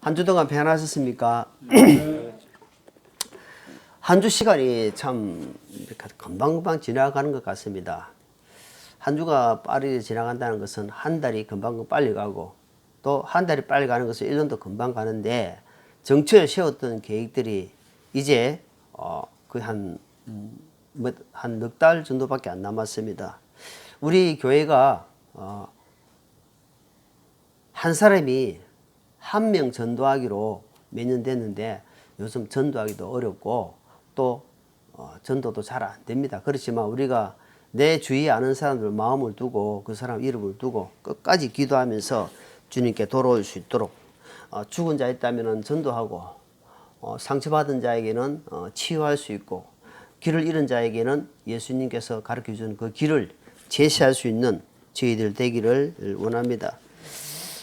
한 주 동안 평안하셨습니까? 한 주 시간이 참 금방금방 지나가는 것 같습니다. 한 주가 빠르게 지나간다는 것은 한 달이 금방 빨리 가고 또 한 달이 빨리 가는 것은 1년도 금방 가는데 정초에 세웠던 계획들이 이제 거의 한 넉 달 정도밖에 안 남았습니다. 우리 교회가 한 사람이 한 명 전도하기로 몇 년 됐는데 요즘 전도하기도 어렵고 또 전도도 잘 안 됩니다. 그렇지만 우리가 내 주위에 아는 사람들 마음을 두고 그 사람 이름을 두고 끝까지 기도하면서 주님께 돌아올 수 있도록 죽은 자 있다면 전도하고 상처받은 자에게는 치유할 수 있고 길을 잃은 자에게는 예수님께서 가르쳐주는 그 길을 제시할 수 있는 저희들 되기를 원합니다.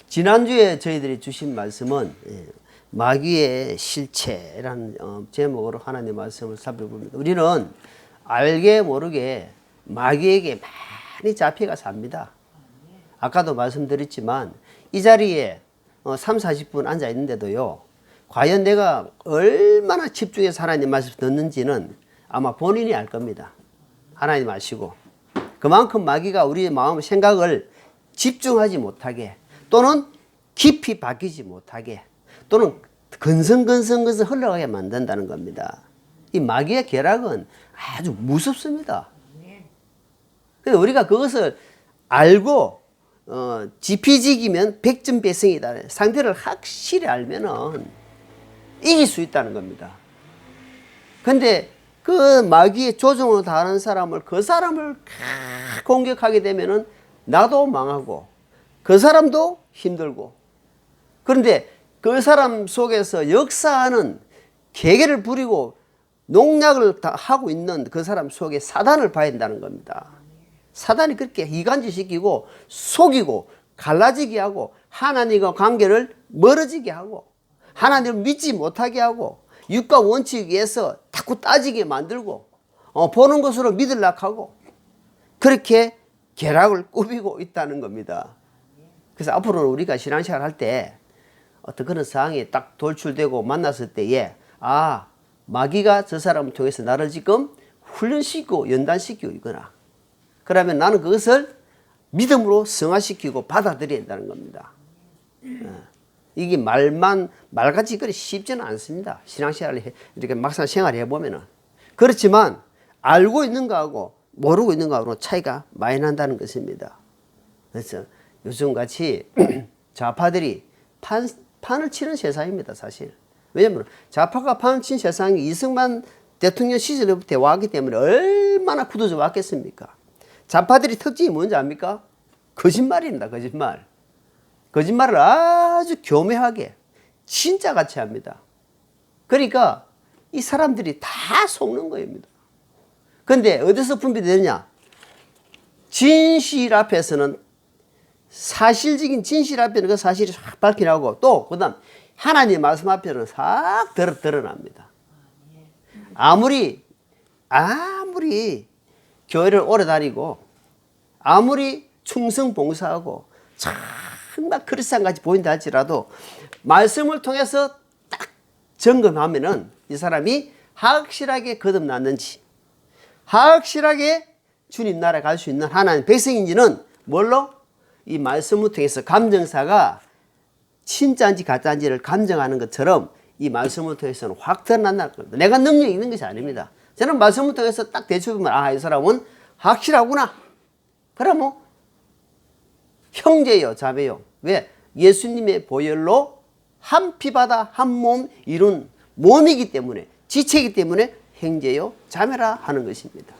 지난주에 저희들이 주신 말씀은 마귀의 실체라는 제목으로 하나님의 말씀을 살펴봅니다. 우리는 알게 모르게 마귀에게 많이 잡혀가 삽니다. 아까도 말씀드렸지만 이 자리에 3, 40분 앉아 있는데도요, 과연 내가 얼마나 집중해서 하나님 말씀 듣는지는 아마 본인이 알 겁니다. 하나님 아시고 그만큼 마귀가 우리의 마음 생각을 집중하지 못하게 또는 깊이 바뀌지 못하게 또는 근성근성 흘러가게 만든다는 겁니다. 이 마귀의 계략은 아주 무섭습니다. 그래서 우리가 그것을 알고 지피지기면 백전백승이다. 상대를 확실히 알면은 이길 수 있다는 겁니다. 근데 그 마귀의 조종을 당하는 사람을 그 사람을 공격하게 되면은 나도 망하고 그 사람도 힘들고 그런데 그 사람 속에서 역사하는 계계를 부리고 농약을 하고 있는 그 사람 속에 사단을 봐야 된다는 겁니다. 사단이 그렇게 이간질시키고 속이고 갈라지게 하고 하나님과 관계를 멀어지게 하고 하나님을 믿지 못하게 하고 육과 원칙에서 자꾸 따지게 만들고 보는 것으로 믿으려고 하고 그렇게 계략을 꾸미고 있다는 겁니다. 그래서 앞으로는 우리가 신앙생활 할 때 어떤 그런 상황이 딱 돌출되고 만났을 때에 마귀가 저 사람을 통해서 나를 지금 훈련시키고 연단시키고 있구나. 그러면 나는 그것을 믿음으로 승화시키고 받아들여야 한다는 겁니다. 이게 말같이 그리 쉽지는 않습니다. 신앙생활을 이렇게 막상 생활해 보면은. 그렇지만 알고 있는 거하고 모르고 있는 거하고는 차이가 많이 난다는 것입니다. 그래서 요즘같이 좌파들이 판을 치는 세상입니다, 사실. 왜냐하면 좌파가 판을 친 세상이 이승만 대통령 시절부터 왔기 때문에 얼마나 굳어져 왔겠습니까? 좌파들이 특징이 뭔지 압니까? 거짓말입니다, 거짓말. 거짓말을 아주 교묘하게 진짜같이 합니다. 그러니까 이 사람들이 다 속는 겁니다. 그런데 어디서 분별되느냐? 진실 앞에서는 사실적인 진실 앞에는 그 사실이 싹 밝혀나고 또 그다음 하나님 말씀 앞에는 싹 드러납니다. 아무리 교회를 오래 다니고 아무리 충성 봉사하고 정말 그리스도인같이 보인다 할지라도 말씀을 통해서 딱 점검하면은 이 사람이 확실하게 거듭났는지 확실하게 주님 나라에 갈 수 있는 하나님 백성인지는 뭘로? 이 말씀을 통해서 감정사가 진짜인지 가짜인지를 감정하는 것처럼 이 말씀을 통해서는 확 드러난다는 겁니다. 내가 능력이 있는 것이 아닙니다. 저는 말씀을 통해서 딱 대처해보면 이 사람은 확실하구나. 그러면 형제요 자매요. 왜? 예수님의 보혈로 한 피바다 한 몸 이룬 몸이기 때문에 지체이기 때문에 형제요 자매라 하는 것입니다.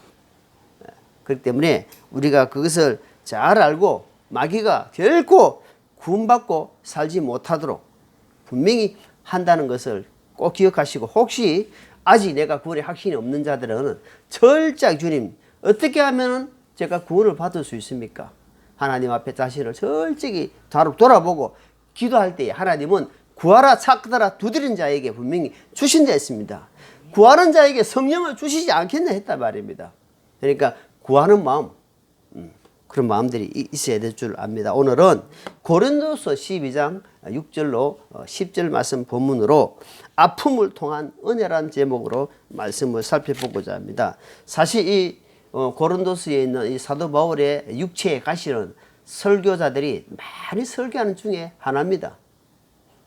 그렇기 때문에 우리가 그것을 잘 알고 마귀가 결코 구원받고 살지 못하도록 분명히 한다는 것을 꼭 기억하시고 혹시 아직 내가 구원의 확신이 없는 자들은 철저히 주님 어떻게 하면 제가 구원을 받을 수 있습니까? 하나님 앞에 자신을 철저히 돌아보고 기도할 때 하나님은 구하라 찾더라 두드린 자에게 분명히 주신 자 있습니다. 구하는 자에게 성령을 주시지 않겠나 했단 말입니다. 그러니까 구하는 마음 그런 마음들이 있어야 될 줄 압니다. 오늘은 고린도서 12장 6절로 10절 말씀 본문으로 아픔을 통한 은혜라는 제목으로 말씀을 살펴보고자 합니다. 사실 이 고린도서에 있는 이 사도 바울의 육체에 가시는 설교자들이 많이 설교하는 중에 하나입니다.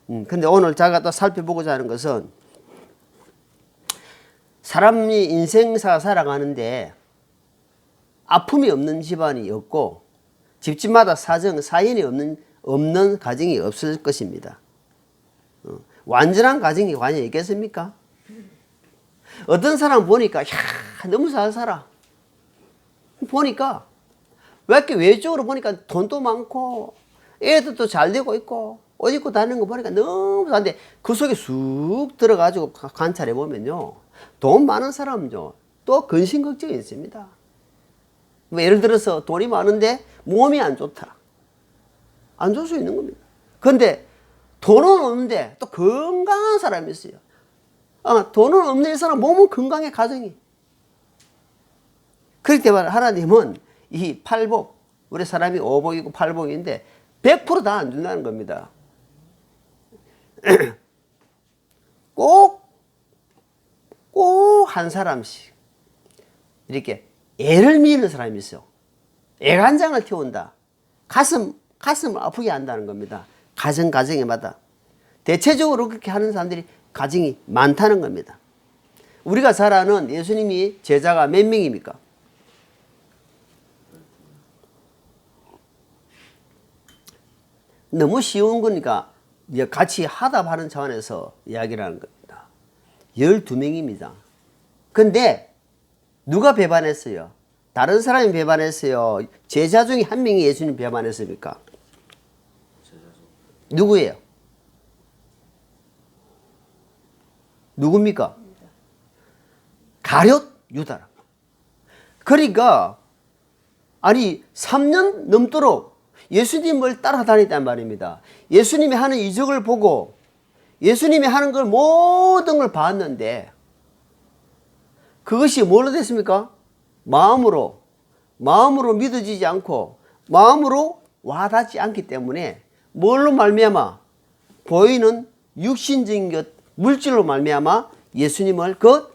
근데 오늘 제가 또 살펴보고자 하는 것은 사람이 인생사 살아가는데 아픔이 없는 집안이 없고 집집마다 사연이 없는 가정이 없을 것입니다. 완전한 가정이 과연 있겠습니까? 어떤 사람 보니까 너무 잘 살아. 보니까 왜 이렇게 외적으로 보니까 돈도 많고 애들도 잘 되고 있고 옷 입고 다니는 거 보니까 너무 잘데 그 속에 쑥 들어가지고 관찰해 보면요, 돈 많은 사람은요 또 근심 걱정이 있습니다. 뭐 예를 들어서 돈이 많은데 몸이 안 좋다, 안 좋을 수 있는 겁니다. 그런데 돈은 없는데 또 건강한 사람이 있어요. 돈은 없는 이 사람 몸은 건강해, 가정이. 그렇기 때문에 하나님은 이 팔복, 우리 사람이 오복이고 팔복인데 100% 다 안 준다는 겁니다. 꼭 한 사람씩 이렇게 애를 미는 사람이 있어요. 애간장을 태운다. 가슴을 아프게 한다는 겁니다. 가정마다. 대체적으로 그렇게 하는 사람들이 가정이 많다는 겁니다. 우리가 잘 아는 예수님이 제자가 몇 명입니까? 너무 쉬운 거니까 같이 하답하는 차원에서 이야기를 하는 겁니다. 12명입니다. 근데 누가 배반했어요? 다른 사람이 배반했어요? 제자 중에 한 명이 예수님 배반했습니까? 누구예요? 누굽니까? 가룟 유다라. 그러니까 아니 3년 넘도록 예수님을 따라다녔단 말입니다. 예수님이 하는 이적을 보고 예수님이 하는 걸 모든 걸 봤는데 그것이 뭘로 됐습니까? 마음으로 믿어지지 않고 마음으로 와닿지 않기 때문에 뭘로 말미암아 보이는 육신적인 것, 물질로 말미암아 예수님을 그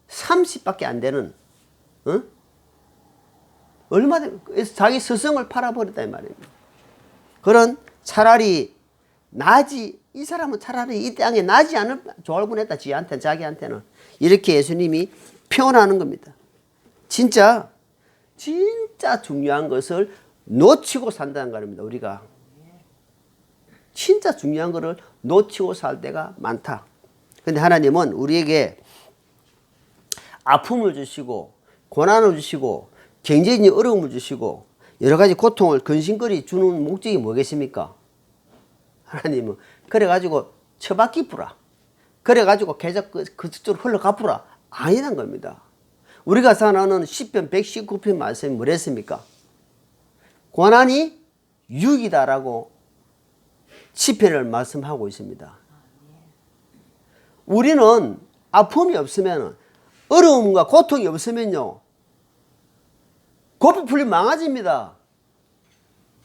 30밖에 안 되는 자기 스승을 팔아버렸다 이 말입니다. 그런 차라리 이 사람은 차라리 이 땅에 나지 않을 좋을 뻔했다. 자기한테는 이렇게 예수님이 표현하는 겁니다. 진짜 중요한 것을 놓치고 산다는 겁니다. 우리가 진짜 중요한 것을 놓치고 살 때가 많다. 근데 하나님은 우리에게 아픔을 주시고 고난을 주시고 경제적인 어려움을 주시고 여러 가지 고통을 근심거리 주는 목적이 뭐겠습니까? 하나님은 그래가지고 처박기 뿌라, 그래가지고 계속 그쪽으로 흘러가뿌라 아니란 겁니다. 우리가 잘 아는 시편 119편 말씀이 뭐랬습니까? 고난이 유익이다라고 시편을 말씀하고 있습니다. 우리는 아픔이 없으면, 어려움과 고통이 없으면요 고삐 풀리면 망가집니다.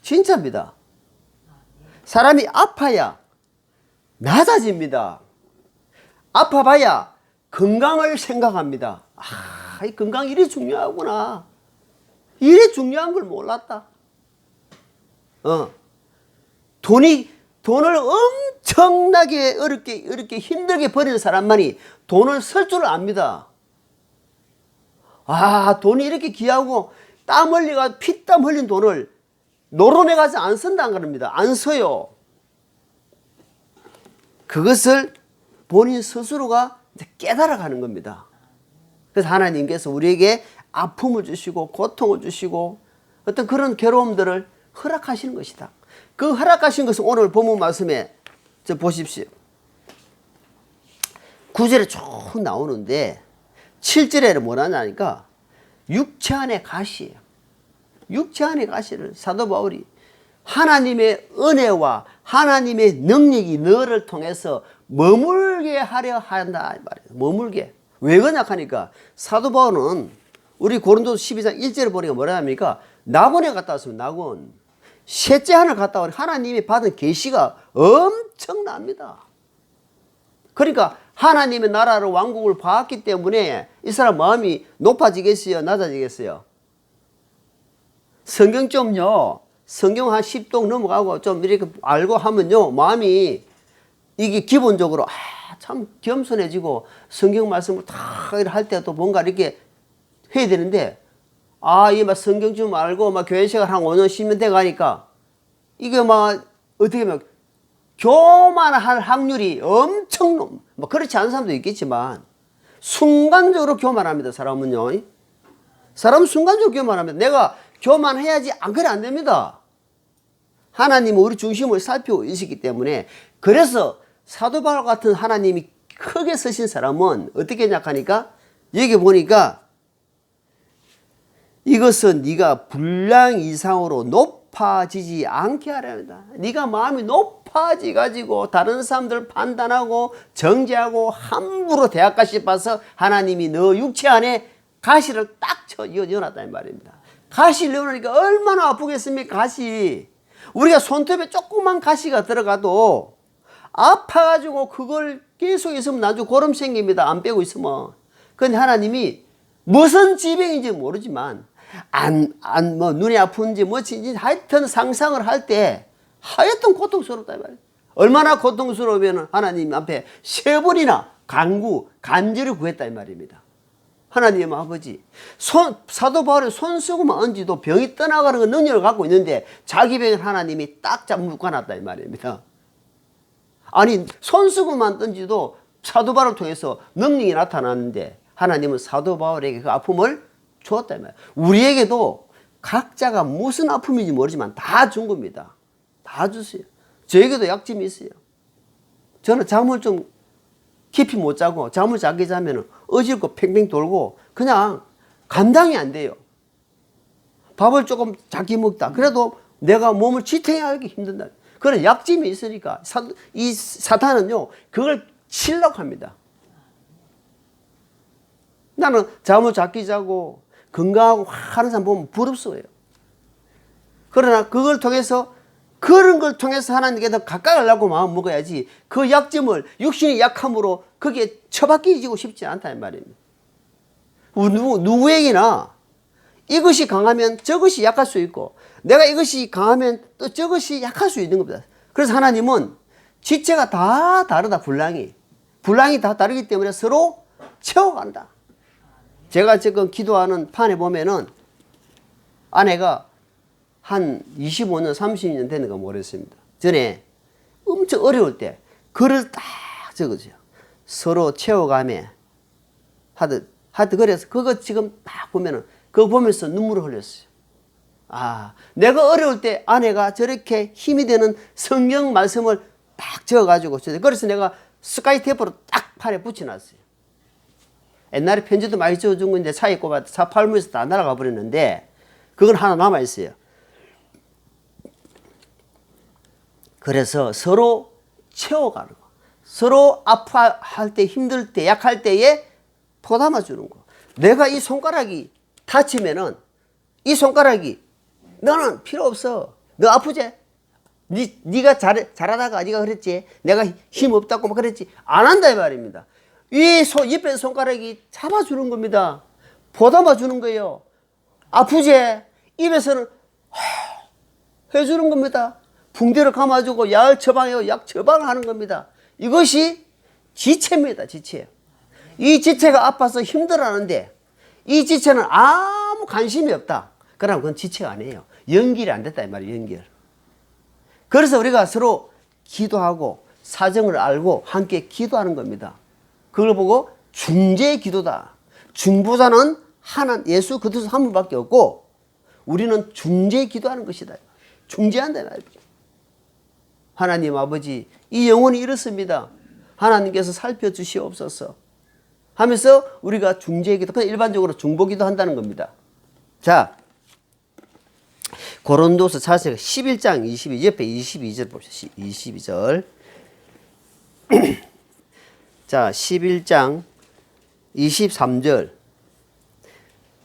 진짜입니다. 사람이 아파야 낮아집니다. 아파봐야 건강을 생각합니다. 이 건강이 이리 중요하구나. 이리 중요한 걸 몰랐다. 돈을 엄청나게 어렵게 힘들게 버리는 사람만이 돈을 쓸 줄 압니다. 돈이 이렇게 귀하고 땀 흘리가 피땀 흘린 돈을 노름에 가서 안 쓴다는 겁니다. 안 써요. 그것을 본인 스스로가 깨달아가는 겁니다. 그래서 하나님께서 우리에게 아픔을 주시고 고통을 주시고 어떤 그런 괴로움들을 허락하시는 것이다. 그 허락하신 것은 오늘 본문 말씀에 보십시오. 9절에 쭉 나오는데 7절에는 뭐라냐니까 육체 안의 가시예요. 육체 안의 가시를 사도 바울이 하나님의 은혜와 하나님의 능력이 너를 통해서 머물게 하려 한다 말이에요. 머물게. 왜 그러냐 하니까 사도 바울은 우리 고린도서 12장 1절을 보니까 뭐라 합니까? 낙원에 갔다 왔습니다. 낙원. 셋째 하늘 갔다 오니 하나님이 받은 계시가 엄청납니다. 그러니까 하나님의 나라를 왕국을 봤기 때문에 이 사람 마음이 높아지겠어요? 낮아지겠어요? 성경 좀요. 성경 한 10동 넘어가고 좀 이렇게 알고 하면요. 마음이 이게 기본적으로 참 겸손해지고 성경 말씀을 다 할 때도 뭔가 이렇게 해야 되는데 이 막 성경 좀 알고 막 교회 시간 한 5년 10년 돼 가니까 이게 막 어떻게 보면 교만할 확률이 엄청 뭐 그렇지 않은 사람도 있겠지만 순간적으로 교만합니다. 사람은요. 사람은 순간적으로 교만합니다. 내가 교만해야지 안 그래 안 됩니다. 하나님은 우리 중심을 살피고 있기 때문에 그래서 사도 바울 같은 하나님이 크게 쓰신 사람은 어떻게 생각하니까 여기 보니까 이것은 네가 분량 이상으로 높아지지 않게 하려 합니다. 네가 마음이 높아지 가지고 다른 사람들 판단하고 정죄하고 함부로 대학가시 봐서 하나님이 너 육체 안에 가시를 딱 여놨다는 말입니다. 가시를 여놓으니까 얼마나 아프겠습니까? 가시. 우리가 손톱에 조그만 가시가 들어가도 아파가지고 그걸 계속 있으면 나중에 고름 생깁니다. 안 빼고 있으면. 근데 하나님이 무슨 지병인지 모르지만 뭐 눈이 아픈지 뭐지 하여튼 상상을 할 때 하여튼 고통스럽다 말이에요. 얼마나 고통스러우면 하나님 앞에 세 번이나 간절히 구했다 이 말입니다. 하나님 아버지 사도 바울이 손 쓰고만 얹어도 병이 떠나가는 그 능력을 갖고 있는데 자기 병을 하나님이 딱 잡아 묶어놨다 이 말입니다. 아니 손 쓰고만 던지도 사도 바울을 통해서 능력이 나타났는데 하나님은 사도 바울에게 그 아픔을 주었다 이 말이에요. 우리에게도 각자가 무슨 아픔인지 모르지만 다 준 겁니다. 다 주세요. 저에게도 약점이 있어요. 저는 잠을 좀 깊이 못 자고 잠을 자기 자면 어지럽고 팽팽 돌고 그냥 감당이 안 돼요. 밥을 조금 작게 먹다. 그래도 내가 몸을 지탱하기 힘든다. 그런 약점이 있으니까 이 사탄은요 그걸 치려고 합니다. 나는 잠을 작게 자고 건강하고 하는 사람 보면 부럽어요. 그러나 그걸 통해서 그런 걸 통해서 하나님께 더 가까이 하려고 마음 먹어야지 그 약점을 육신의 약함으로 거기에 처박히지고 싶지 않다는 말입니다. 누구에게나 이것이 강하면 저것이 약할 수 있고 내가 이것이 강하면 또 저것이 약할 수 있는 겁니다. 그래서 하나님은 지체가 다 다르다. 분량이 다 다르기 때문에 서로 채워간다. 제가 지금 기도하는 판에 보면은 아내가 한 25년 30년 되는 거 모르겠습니다. 전에 엄청 어려울 때 글을 딱 적어줘요. 서로 채워가며 하듯 그래서 그거 지금 딱 보면은 그거 보면서 눈물을 흘렸어요. 내가 어려울 때 아내가 저렇게 힘이 되는 성경 말씀을 딱 적어가지고 그래서 내가 스카이 테이프로 딱 판에 붙여놨어요. 옛날에 편지도 많이 적어준 건데 차에 꼽아서 차 팔면서 다 날아가 버렸는데 그건 하나 남아있어요. 그래서 서로 채워가는 거. 서로 아파할 때 힘들 때 약할 때에 포담아 주는 거. 내가 이 손가락이 다치면은 이 손가락이 너는 필요 없어. 너 아프지? 네가 잘하다가 네가 그랬지. 내가 힘 없다고 막 그랬지. 안 한다 이 말입니다. 옆에 손가락이 잡아주는 겁니다. 보담아 주는 거예요. 아프지? 입에서는 해주는 겁니다. 붕대를 감아주고 약 처방을 하는 겁니다. 이것이 지체입니다. 지체. 이 지체가 아파서 힘들어하는데 이 지체는 아무 관심이 없다. 그럼 그건 지체가 아니에요. 연결이 안 됐다 이 말이에요. 연결. 그래서 우리가 서로 기도하고 사정을 알고 함께 기도하는 겁니다. 그걸 보고 중재 기도다. 중보자는 예수 그리스도 한 분밖에 없고 우리는 중재 기도하는 것이다. 중재한다 말이죠. 하나님 아버지 이 영혼이 이렇습니다. 하나님께서 살펴주시옵소서 하면서 우리가 중재 기도, 일반적으로 중보 기도 한다는 겁니다. 자, 고린도서 11장 22절 옆에 22절 봅시다. 22절. 자, 11장 23절.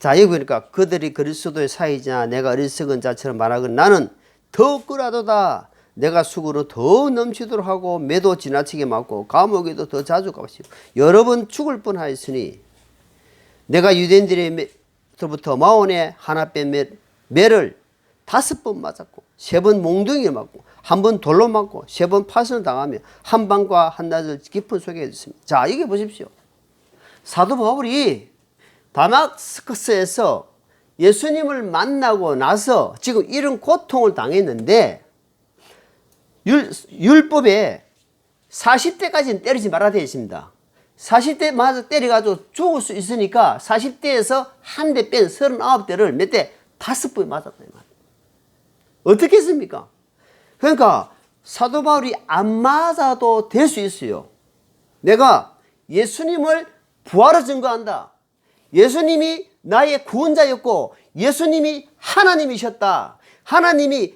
자, 여기 보니까 그들이 그리스도의 사이지나 내가 어리석은 자처럼 말하건 나는 더 끌어도다. 내가 수고로 더 넘치도록 하고 매도 지나치게 맞고 감옥에도 더 자주 가시고 여러 번 죽을 뻔하였으니 내가 유대인들로부터 마온에 하나 뺀 매를 5번 맞았고 3번 몽둥이를 맞고 1번 돌로 맞고 3번 파선을 당하며 한 밤과 한낮을 깊은 속에 있습니다. 자, 이게 보십시오. 사도 바울이 다마스커스에서 예수님을 만나고 나서 지금 이런 고통을 당했는데 율법에 40대까지는 때리지 말아야 되어 있습니다. 40대 맞아 때려가지고 죽을 수 있으니까 40대에서 한 대 뺀 39대를 몇 대? 5번 맞았다. 어떻게 했습니까? 그러니까 사도 바울이 안 맞아도 될 수 있어요. 내가 예수님을 부활을 증거한다. 예수님이 나의 구원자였고 예수님이 하나님이셨다. 하나님이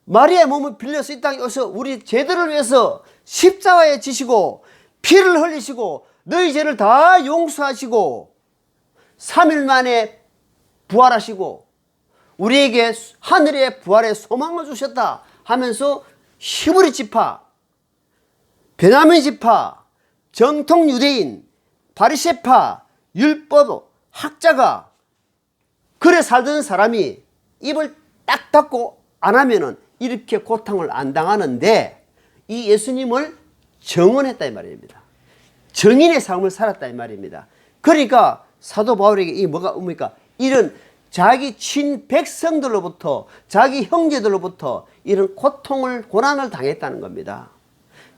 마리아의 몸을 빌려서 이 땅에 오셔서 우리 죄들을 위해서 십자가에 지시고 피를 흘리시고 너희 죄를 다 용서하시고 3일 만에 부활하시고 우리에게 하늘의 부활의 소망을 주셨다 하면서 히브리 지파, 베냐민 지파, 정통 유대인, 바리새파, 율법 학자가 그래 살던 사람이 입을 딱 닫고 안 하면은 이렇게 고통을 안 당하는데 이 예수님을 정언했다 이 말입니다. 정인의 삶을 살았다 이 말입니다. 그러니까 사도 바울에게 이 뭐가 뭡니까? 이런 자기 친 백성들로부터 자기 형제들로부터 이런 고통을 고난을 당했다는 겁니다.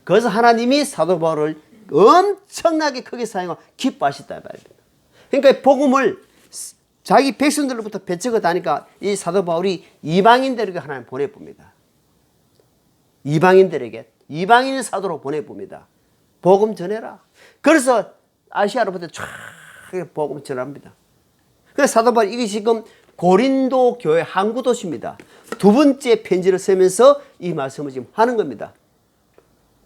그래서 하나님이 사도 바울을 엄청나게 크게 사용하고 기뻐하셨다 이 말입니다. 그러니까 복음을 자기 백성들로부터 배척을 다니까 이 사도 바울이 이방인들에게 하나님 보내봅니다. 이방인들에게 이방인 사도로 보내봅니다. 복음 전해라. 그래서 아시아로부터 쫙 복음 전합니다. 그래서 사도 바울이 이게 지금 고린도 교회 항구 도시입니다. 2번째 편지를 쓰면서 이 말씀을 지금 하는 겁니다.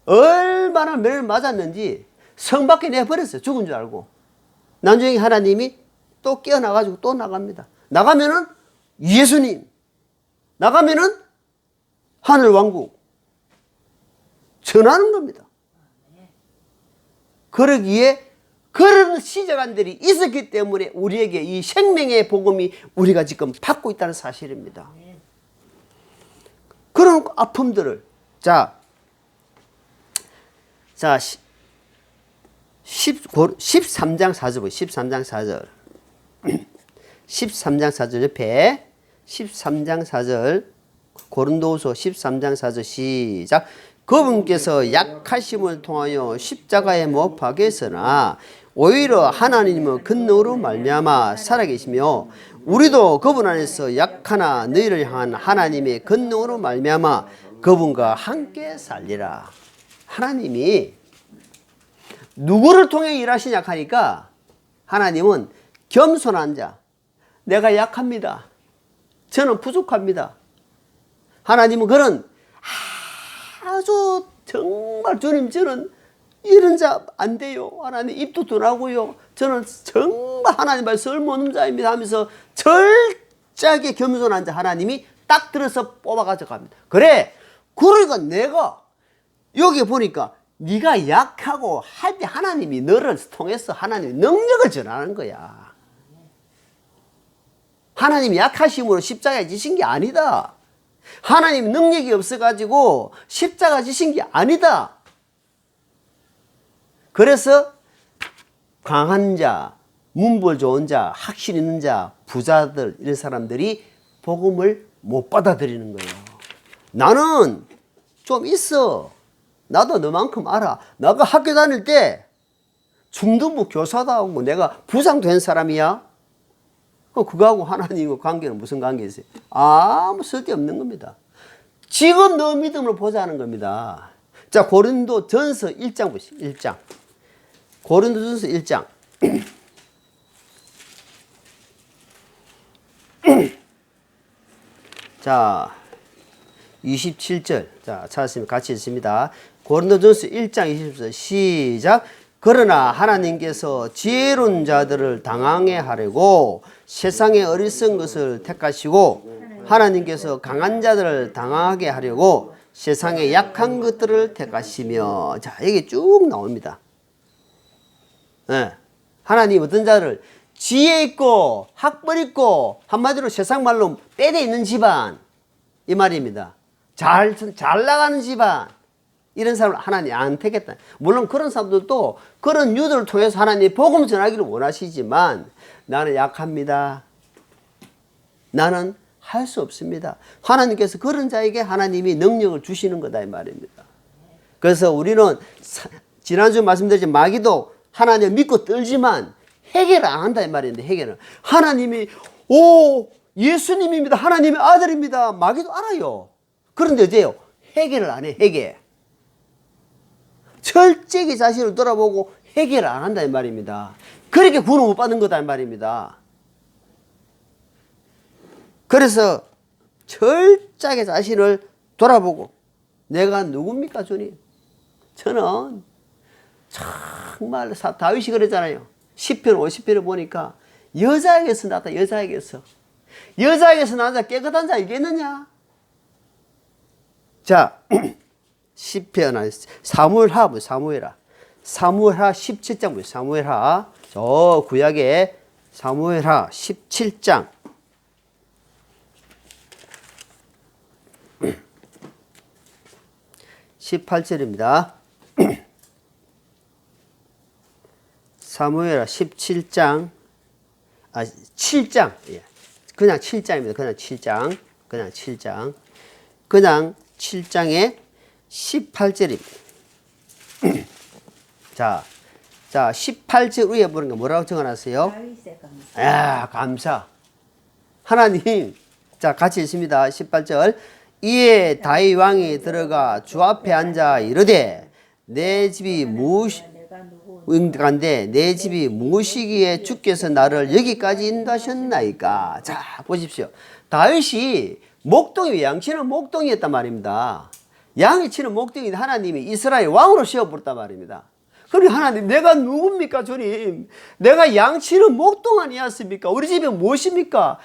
얼마나 매를 맞았는지 성 밖에 내버렸어요. 죽은 줄 알고. 나중에 하나님이 또 깨어나가지고 또 나갑니다. 나가면은 예수님, 나가면은 하늘왕국 전하는 겁니다. 그러기에 그런 시작안들이 있었기 때문에 우리에게 이 생명의 복음이 우리가 지금 받고 있다는 사실입니다. 그런 아픔들을 자 13장 4절 13장 4절 13장 4절 옆에 13장 4절 고린도후서 13장 4절 시작. 그분께서 약하심을 통하여 십자가에 못 박였으나 오히려 하나님의 근능으로 말미암아 살아계시며 우리도 그분 안에서 약하나 너희를 향한 하나님의 근능으로 말미암아 그분과 함께 살리라. 하나님이 누구를 통해 일하시냐 하니까 하나님은 겸손한 자, 내가 약합니다. 저는 부족합니다. 하나님은 그런 아주 정말 주님 저는 이런 자 안 돼요. 하나님 입도 둔하고요. 저는 정말 하나님 말 쓸모없는 자입니다 하면서 철저하게 겸손한 자 하나님이 딱 들어서 뽑아가지고 갑니다. 그래. 그러니까 내가 여기 보니까 네가 약하고 할 때 하나님이 너를 통해서 하나님의 능력을 전하는 거야. 하나님이 약하심으로 십자가에 지신 게 아니다. 하나님 능력이 없어가지고 십자가 지신 게 아니다. 그래서 강한 자, 문벌 좋은 자, 학식 있는 자, 부자들 이런 사람들이 복음을 못 받아들이는 거예요. 나는 좀 있어. 나도 너만큼 알아. 내가 학교 다닐 때 중등부 교사도 하고 내가 부장도 한 사람이야. 그거하고 하나님과 관계는 무슨 관계 있어요? 아무 쓸데없는 겁니다. 지금 너 믿음을 보자는 겁니다. 자, 고린도 전서 1장 보시죠. 1장. 고린도 전서 1장. 자, 27절. 자, 찾았으면 같이 읽습니다. 고린도 전서 1장 27절 시작. 그러나 하나님께서 지혜로운 자들을 당하게 하려고 세상의 어리석은 것을 택하시고 하나님께서 강한 자들을 당하게 하려고 세상의 약한 것들을 택하시며. 자, 이게 쭉 나옵니다. 네. 하나님 어떤 자를 지혜 있고 학벌 있고 한마디로 세상 말로 빼대 있는 집안 이 말입니다. 잘 나가는 집안 이런 사람을 하나님 안 택했다. 물론 그런 사람들도 그런 유도를 통해서 하나님 복음 전하기를 원하시지만 나는 약합니다. 나는 할 수 없습니다. 하나님께서 그런 자에게 하나님이 능력을 주시는 거다 이 말입니다. 그래서 우리는 지난주 말씀드렸지만 마귀도 하나님을 믿고 떨지만 해결을 안 한다 이 말인데 해결은 하나님이 예수님입니다. 하나님의 아들입니다. 마귀도 알아요. 그런데 어때요? 해결을 안 해. 해결. 철저히 자신을 돌아보고 해결을 안 한다 이 말입니다. 그렇게 구원 못 받는 거다 이 말입니다. 그래서 철저하게 자신을 돌아보고 내가 누굽니까 주님? 저는 정말 다윗이 그랬잖아요. 시편 50편을 보니까 여자에게서 나왔다. 여자에게서 나온 자 깨끗한 자 있겠느냐? 자 시편 사무엘하 17장 보세요. 사무엘하 저 구약의 사무엘하 17장 18절입니다. 사무엘하 17장 7장 그냥 7장입니다. 그냥 7장의 18절입니다. 자 18절 위에 보는 거 뭐라고 적어놨어요? 감사. 하나님, 자 같이 읽습니다. 18절. 이에 다윗 왕이 들어가 주 앞에 앉아 이르되 내 집이 무엇인데 내 집이 무엇이기에 주께서 나를 여기까지 인도하셨나이까. 자 보십시오. 다윗이 목동이 양치는 목동이었단 말입니다. 양이 치는 목동인데 하나님이 이스라엘 왕으로 세워버렸단 말입니다. 그럼 하나님 내가 누굽니까 주님? 내가 양치는 목동 아니었습니까? 우리 집이 무엇입니까?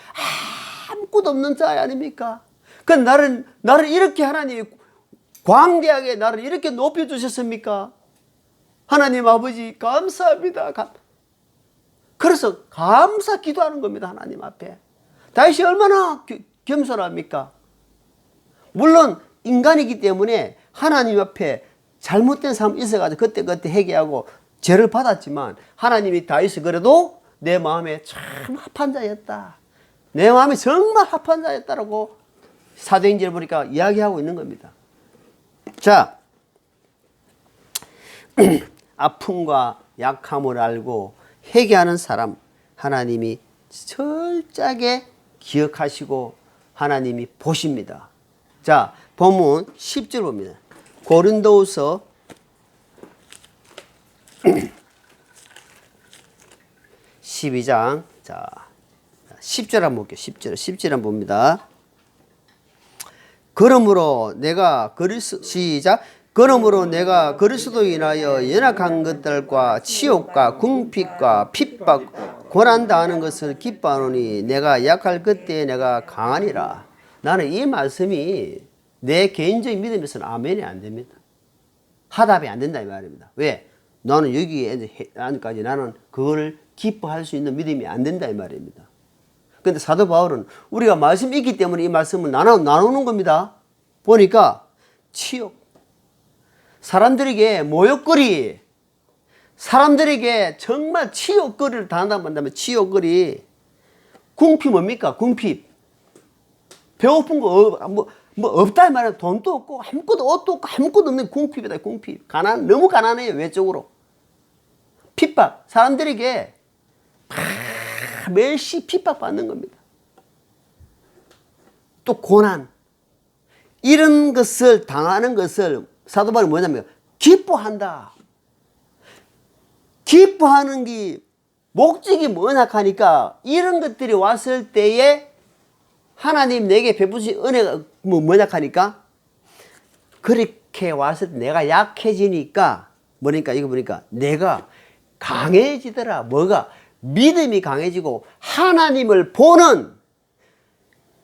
아무것도 없는 자 아닙니까? 그 나를 이렇게 하나님이 광대하게 나를 이렇게 높여주셨습니까? 하나님 아버지 감사합니다. 그래서 감사 기도하는 겁니다. 하나님 앞에. 다윗이 얼마나 겸손합니까? 물론 인간이기 때문에 하나님 앞에 잘못된 삶이 있어가지고 그때 회개하고 죄를 받았지만 하나님이 다윗이 그래도 내 마음에 참 합한 자였다. 내 마음이 정말 합한 자였다라고 사도행전을 보니까 이야기하고 있는 겁니다. 자, 아픔과 약함을 알고 회개하는 사람 하나님이 철저하게 기억하시고 하나님이 보십니다. 자, 본문 10절 봅니다. 고린도후서 12장 자 10절 한번 볼게요. 10절 한번 봅니다. 그러므로 내가 그리스도로 인하여 연약한 것들과 치욕과 궁핍과 핍박 고난당하는 것을 기뻐하노니 내가 약할 그때에 내가 강하니라. 나는 이 말씀이 내 개인적인 믿음에서는 아멘이 안 됩니다. 화답이 안 된다 이 말입니다. 왜? 나는 여기에 안까지 나는 그거를 기뻐할 수 있는 믿음이 안 된다 이 말입니다. 그런데 사도 바울은 우리가 말씀이 있기 때문에 이 말씀을 나누는 겁니다. 보니까 치욕, 사람들에게 모욕거리, 사람들에게 정말 치욕거리를 당한다고 한다면 치욕거리, 궁핍 뭡니까? 궁핍. 배고픈 거 없다 이 말이야. 돈도 없고 아무것도 옷도 없고 아무것도 없는 궁핍이다. 궁핍. 너무 가난해요. 외적으로. 핍박. 사람들에게 멸시 핍박받는 겁니다. 또 고난. 이런 것을 당하는 것을 사도 바울이 뭐냐면 기뻐한다. 기뻐하는 게 목적이 뭐냐 하니까 이런 것들이 왔을 때에 하나님 내게 베푸신 은혜가 뭐냐 하니까 그렇게 왔을 때 내가 약해지니까 뭐니까 이거 보니까 내가 강해지더라. 뭐가? 믿음이 강해지고 하나님을 보는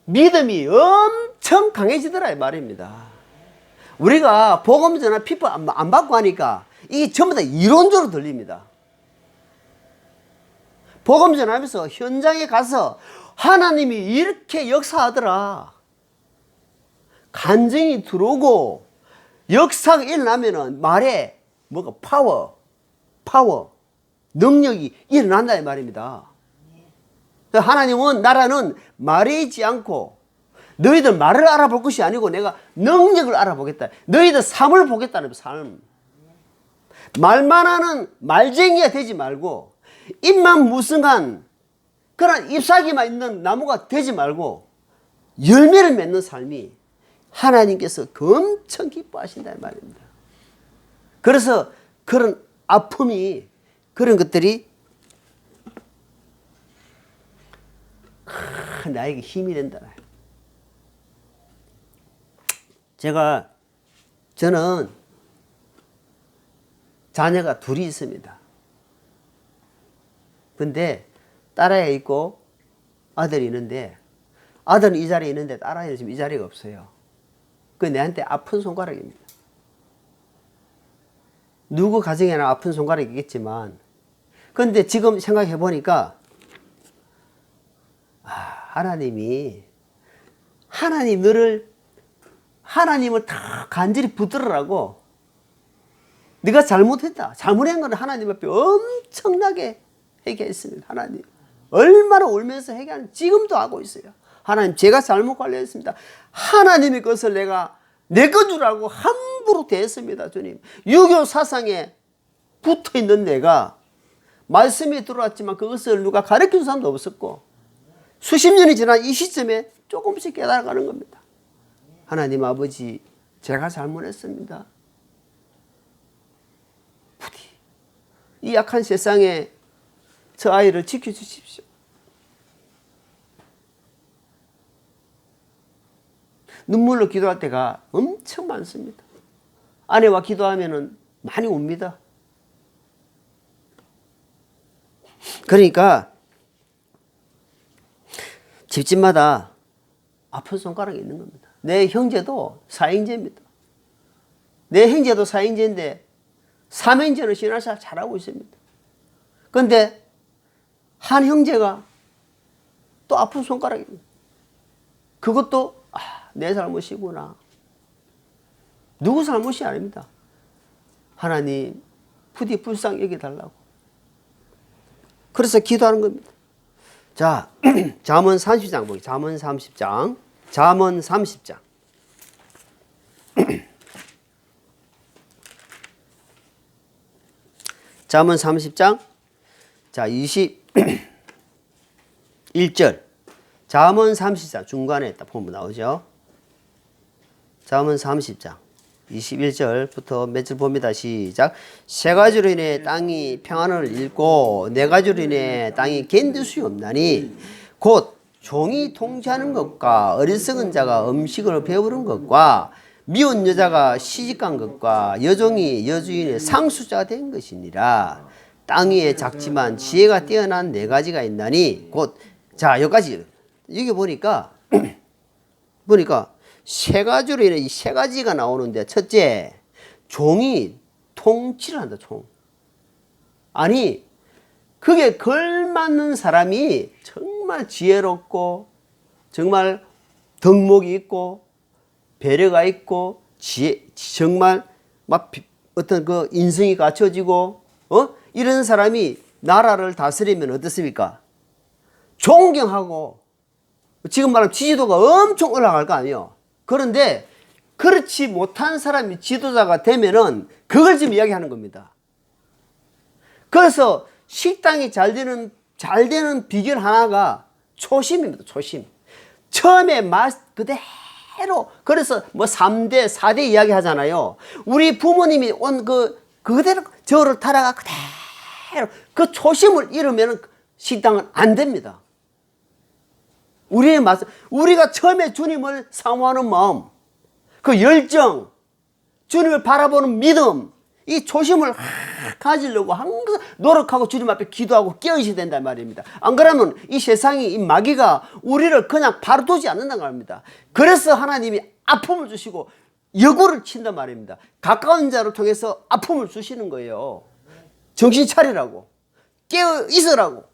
믿음이 엄청 강해지더라 이 말입니다. 우리가 복음 전화 피파 안 받고 하니까 이게 전부 다 이론적으로 들립니다. 복음 전하면서 현장에 가서 하나님이 이렇게 역사하더라. 간증이 들어오고 역사가 일어나면은 말에 뭐가 파워, 능력이 일어난다 이 말입니다. 하나님은 나라는 말에 있지 않고 너희들 말을 알아볼 것이 아니고 내가 능력을 알아보겠다. 너희들 삶을 보겠다는 삶. 말만 하는 말쟁이가 되지 말고 입만 무성한 그런 잎사귀만 있는 나무가 되지 말고 열매를 맺는 삶이 하나님께서 엄청 기뻐하신다 이 말입니다. 그래서 그런 아픔이 그런 것들이 나에게 힘이 된다. 저는 자녀가 둘이 있습니다. 근데 딸아이가 있고 아들이 있는데 아들은 이 자리에 있는데 딸아이는 지금 이 자리가 없어요. 그 내한테 아픈 손가락입니다. 누구 가정에나 아픈 손가락이겠지만 근데 지금 생각해 보니까 하나님이 하나님을 다 간절히 붙들으라고 네가 잘못했다. 잘못한 건 하나님 앞에 엄청나게 회개했습니다. 하나님 얼마나 울면서 회개하는 지금도 하고 있어요. 하나님 제가 잘못 관리했습니다. 하나님의 것을 내가 내 것 줄 알고 함부로 대했습니다. 주님 유교 사상에 붙어있는 내가 말씀이 들어왔지만 그것을 누가 가르쳐준 사람도 없었고 수십 년이 지난 이 시점에 조금씩 깨달아가는 겁니다. 하나님 아버지 제가 잘못했습니다. 부디 이 약한 세상에 저 아이를 지켜주십시오. 눈물로 기도할 때가 엄청 많습니다. 아내와 기도하면 많이 웁니다. 그러니까 집집마다 아픈 손가락이 있는 겁니다. 내 형제도 4형제입니다. 내 형제도 4형제인데 3형제는 신앙생활 잘하고 있습니다. 그런데 한 형제가 또 아픈 손가락입니다. 그것도 내 잘못이구나. 누구 잘못이 아닙니다. 하나님 부디 불쌍히 여겨달라고. 그래서 기도하는 겁니다. 자, 잠언 30장 보기. 잠언 30장. 잠언 30장. 잠언 30장. 자, 21절. 잠언 30장 중간에 딱 보면 나오죠. 잠언 30장 21절부터 몇 절 봅니다. 시작. 세 가지로 인해 땅이 평안을 잃고 네 가지로 인해 땅이 견딜 수 없나니 곧 종이 통치하는 것과 어리석은 자가 음식을 배부른 것과 미운 여자가 시집간 것과 여종이 여주인의 상수자가 된 것이니라. 땅 위에 작지만 지혜가 뛰어난 네 가지가 있나니 곧 자 여기까지 여기 보니까 세 가지로 인해 이 세 가지가 나오는데 첫째 종이 통치를 한다. 총 아니 그게 걸맞는 사람이 정말 지혜롭고 정말 덕목이 있고 배려가 있고 정말 막 어떤 그 인성이 갖춰지고 이런 사람이 나라를 다스리면 어떻습니까? 존경하고 지금 말하면 지지도가 엄청 올라갈 거 아니에요. 그런데 그렇지 못한 사람이 지도자가 되면은 그걸 지금 이야기하는 겁니다. 그래서 식당이 잘 되는 비결 하나가 초심입니다. 초심. 처음에 맛 그대로. 그래서 뭐 3대, 4대 이야기 하잖아요. 우리 부모님이 온 그대로 저를 따라가 그대로 그 초심을 잃으면 식당은 안 됩니다. 우리의 맛, 우리가 처음에 주님을 사모하는 마음, 그 열정, 주님을 바라보는 믿음, 이 초심을 가지려고 항상 노력하고 주님 앞에 기도하고 깨어있어야 된단 말입니다. 안 그러면 이 세상이, 이 마귀가 우리를 그냥 바로 두지 않는다는 말입니다. 그래서 하나님이 아픔을 주시고 여구를 친단 말입니다. 가까운 자를 통해서 아픔을 주시는 거예요. 정신 차리라고, 깨어 있으라고.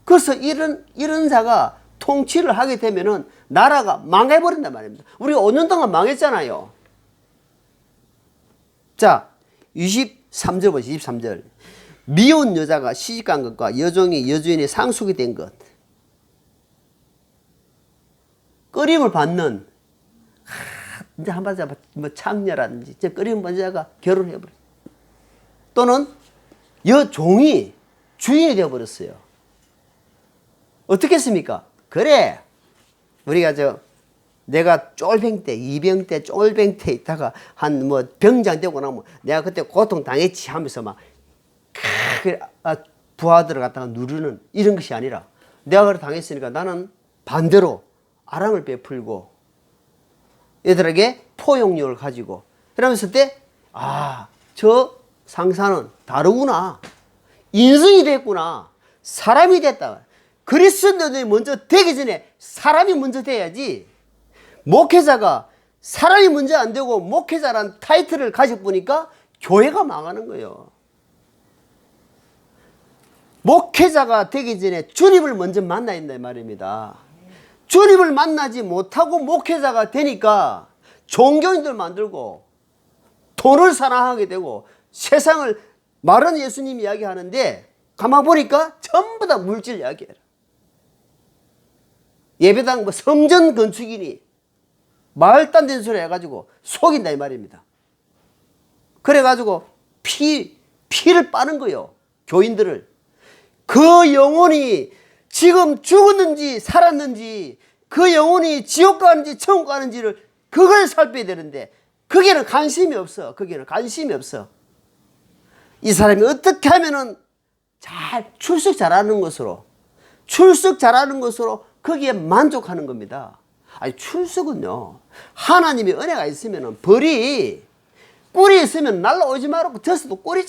그래서 이런 자가 통치를 하게 되면은 나라가 망해버린단 말입니다. 우리가 5년 동안 망했잖아요. 자, 23절 보세요. 23절. 미운 여자가 시집간 것과 여종이 여주인의 상속이 된 것. 끌림을 받는, 이제 한번 뭐 창녀라든지, 이제 끌림 받는 여자가 결혼해버렸어요. 또는 여종이 주인이 되어버렸어요. 어떻게 했습니까? 그래, 우리가 내가 쫄병 때, 이병 때, 쫄병 때 있다가 한 뭐 병장 되고 나면 내가 그때 고통 당했지 하면서 막 부하들을 갖다가 누르는 이런 것이 아니라, 내가 그걸 당했으니까 나는 반대로 아랑을 베풀고 얘들에게 포용력을 가지고, 그러면서 저 상사는 다르구나, 인성이 됐구나, 사람이 됐다. 그리스도인이 먼저 되기 전에 사람이 먼저 돼야지. 목회자가 사람이 먼저 안 되고 목회자란 타이틀을 가지고 보니까 교회가 망하는 거예요. 목회자가 되기 전에 주님을 먼저 만나야 된다 말입니다. 주님을 만나지 못하고 목회자가 되니까 종교인들 만들고 돈을 사랑하게 되고 세상을, 말은 예수님 이야기하는데 가만 보니까 전부 다 물질 이야기예요. 예배당 뭐 성전 건축이니 말도 안 되는 소리 해가지고 속인다 이 말입니다. 그래가지고 피를 빠는 거예요. 교인들을. 그 영혼이 지금 죽었는지 살았는지, 그 영혼이 지옥 가는지 천국 가는지를 그걸 살펴야 되는데 거기에는 관심이 없어. 거기에는 관심이 없어. 이 사람이 어떻게 하면은 출석 잘하는 것으로 거기에 만족하는 겁니다. 아니, 출석은요, 하나님의 은혜가 있으면 벌이, 꿀이 있으면 날라오지 말고 졌어도 꿀이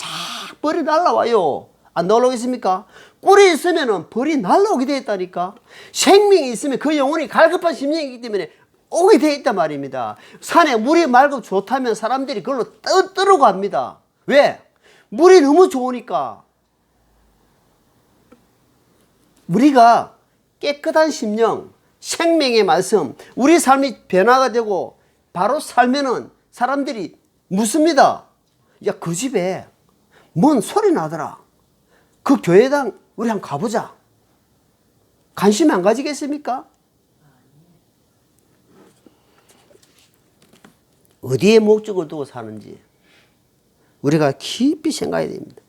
벌이 날라와요. 안 날라오겠습니까? 꿀이 있으면 벌이 날라오게 되어 있다니까. 생명이 있으면 그 영혼이 갈급한 심령이기 때문에 오게 되어 있단 말입니다. 산에 물이 맑고 좋다면 사람들이 그걸로 떠들고 합니다. 왜? 물이 너무 좋으니까. 우리가 깨끗한 심령, 생명의 말씀, 우리 삶이 변화가 되고 바로 살면은 사람들이 묻습니다. 야, 그 집에 뭔 소리 나더라. 그 교회당 우리 한번 가보자. 관심 안 가지겠습니까? 어디에 목적을 두고 사는지 우리가 깊이 생각해야 됩니다.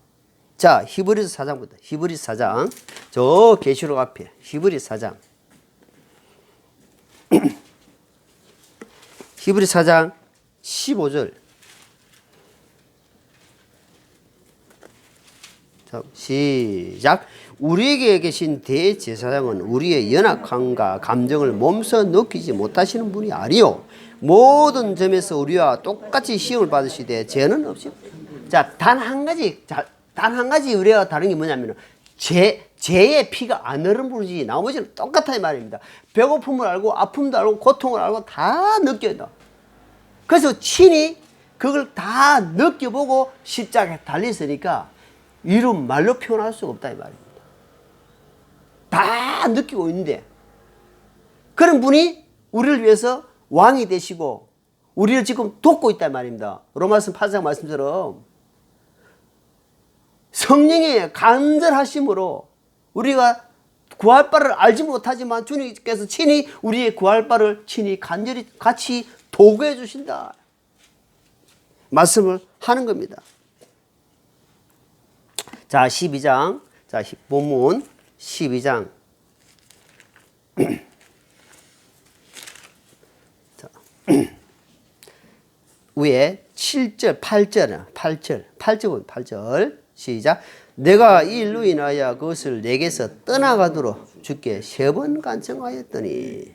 자, 히브리서 4장부터. 히브리서 4장. 저 계시록 앞에 히브리서 4장. 히브리서 4장 15절. 자, 시작. 우리에게 계신 대제사장은 우리의 연약함과 감정을 몸소 느끼지 못하시는 분이 아니요, 모든 점에서 우리와 똑같이 시험을 받으시되 죄는 없이. 자, 단 한 가지 우리가 다른 게 뭐냐면 죄의 피가 안 흐르는지 나머지는 똑같아 이 말입니다. 배고픔을 알고 아픔도 알고 고통을 알고 다 느껴요. 그래서 친히 그걸 다 느껴보고 십자가에 달렸으니까 이런 말로 표현할 수가 없다 이 말입니다. 다 느끼고 있는데 그런 분이 우리를 위해서 왕이 되시고 우리를 지금 돕고 있단 말입니다. 로마서 8장 말씀처럼 성령의 간절하심으로 우리가 구할 바를 알지 못하지만 주님께서 친히 우리의 구할 바를 친히 간절히 같이 도구해 주신다 말씀을 하는 겁니다. 자, 12장. 자, 본문 12장. 자, 위에 7절, 8절. 시작. 내가 이 일로 인하여 그것을 내게서 떠나가도록 주께 3번 간청하였더니.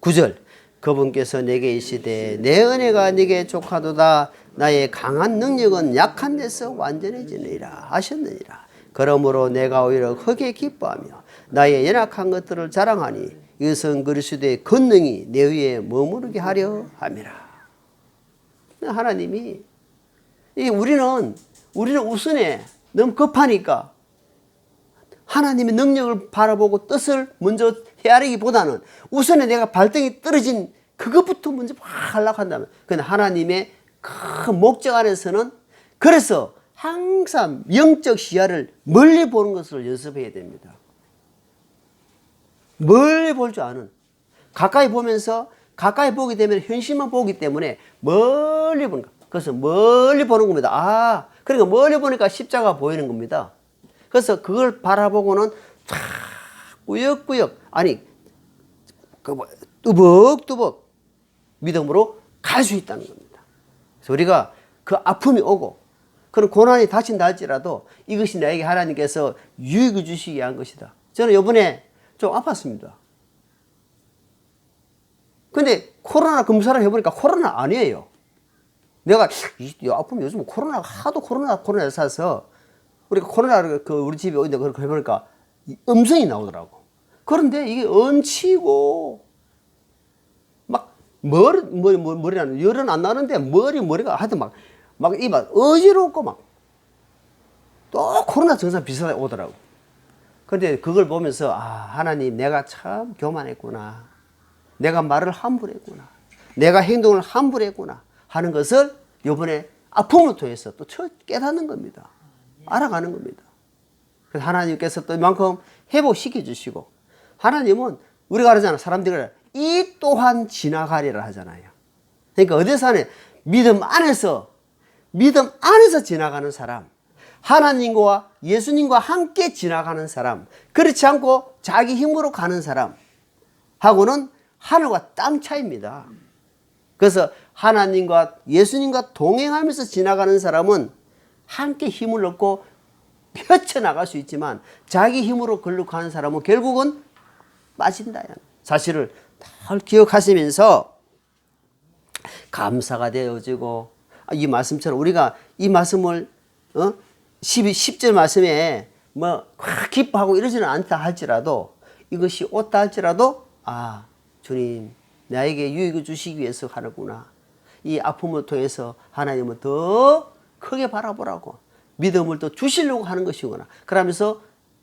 9절. 그분께서 내게 이르시되 내 은혜가 네게 족하도다. 나의 강한 능력은 약한 데서 완전해지느니라 하셨느니라. 그러므로 내가 오히려 크게 기뻐하며 나의 연약한 것들을 자랑하니 이것은 그리스도의 권능이 내 위에 머무르게 하려 함이라. 하나님이 우리는 우선에 너무 급하니까 하나님의 능력을 바라보고 뜻을 먼저 헤아리기보다는 우선에 내가 발등이 떨어진 그것부터 먼저 막 하려고 한다면, 근데 하나님의 그 목적 안에서는 그래서 항상 영적 시야를 멀리 보는 것을 연습해야 됩니다. 멀리 볼 줄 아는, 가까이 보면서 가까이 보게 되면 현실만 보기 때문에 멀리 보는 거. 그래서 멀리 보는 겁니다. 아, 그러니까 멀리 보니까 십자가 보이는 겁니다. 그래서 그걸 바라보고는 쫙 꾸역꾸역, 아니 뚜벅뚜벅 믿음으로 갈 수 있다는 겁니다. 그래서 우리가 그 아픔이 오고 그런 고난이 닥친다 할지라도 이것이 나에게 하나님께서 유익을 주시기 위한 것이다. 저는 이번에 좀 아팠습니다. 근데 코로나 검사를 해보니까 코로나 아니에요. 내가 아프면 요즘 코로나가 하도 코로나 사서 우리가 코로나를 우리 집에 어딘데 그렇게 해보니까 음성이 나오더라고. 그런데 이게 얹히고 막 머리는 열은 안 나는데 머리가 하여튼 막 어지럽고 막 또 코로나 증상 비슷하게 오더라고. 근데 그걸 보면서 하나님 내가 참 교만했구나. 내가 말을 함부로 했구나. 내가 행동을 함부로 했구나 하는 것을 이번에 아픔을 통해서 또 깨닫는 겁니다. 알아가는 겁니다. 그래서 하나님께서 또 이만큼 회복시켜 주시고, 하나님은 우리가 그러잖아. 사람들이 이 또한 지나가리라 하잖아요. 그러니까 어디서 하냐? 믿음 안에서 지나가는 사람, 하나님과 예수님과 함께 지나가는 사람, 그렇지 않고 자기 힘으로 가는 사람 하고는 하늘과 땅 차이입니다. 그래서 하나님과 예수님과 동행하면서 지나가는 사람은 함께 힘을 얻고 헤쳐나갈 수 있지만, 자기 힘으로 걸로 가는 사람은 결국은 빠진다. 사실을 잘 기억하시면서 감사가 되어지고, 이 말씀처럼 우리가 이 말씀을 10절 말씀에 확 기뻐하고 이러지는 않다 할지라도, 이것이 없다 할지라도 주님 나에게 유익을 주시기 위해서 하는구나. 이 아픔을 통해서 하나님은 더 크게 바라보라고 믿음을 또 주시려고 하는 것이구나. 그러면서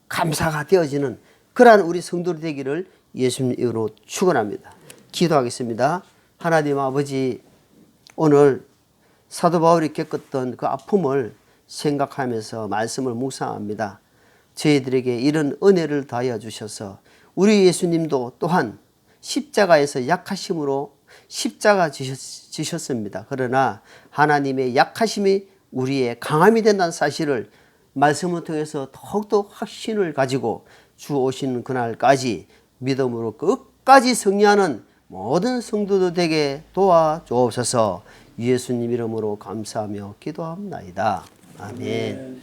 감사가 되어지는 그러한 우리 성도들 되기를 예수님 이름으로 축원합니다. 기도하겠습니다. 하나님 아버지, 오늘 사도 바울이 겪었던 그 아픔을 생각하면서 말씀을 묵상합니다. 저희들에게 이런 은혜를 다하여 주셔서 우리 예수님도 또한 십자가에서 약하심으로 십자가 지셨습니다. 그러나 하나님의 약하심이 우리의 강함이 된다는 사실을 말씀을 통해서 더욱더 확신을 가지고 주 오시는 그날까지 믿음으로 끝까지 승리하는 모든 성도들 되게 도와주옵소서. 예수님 이름으로 감사하며 기도합니다. 아멘.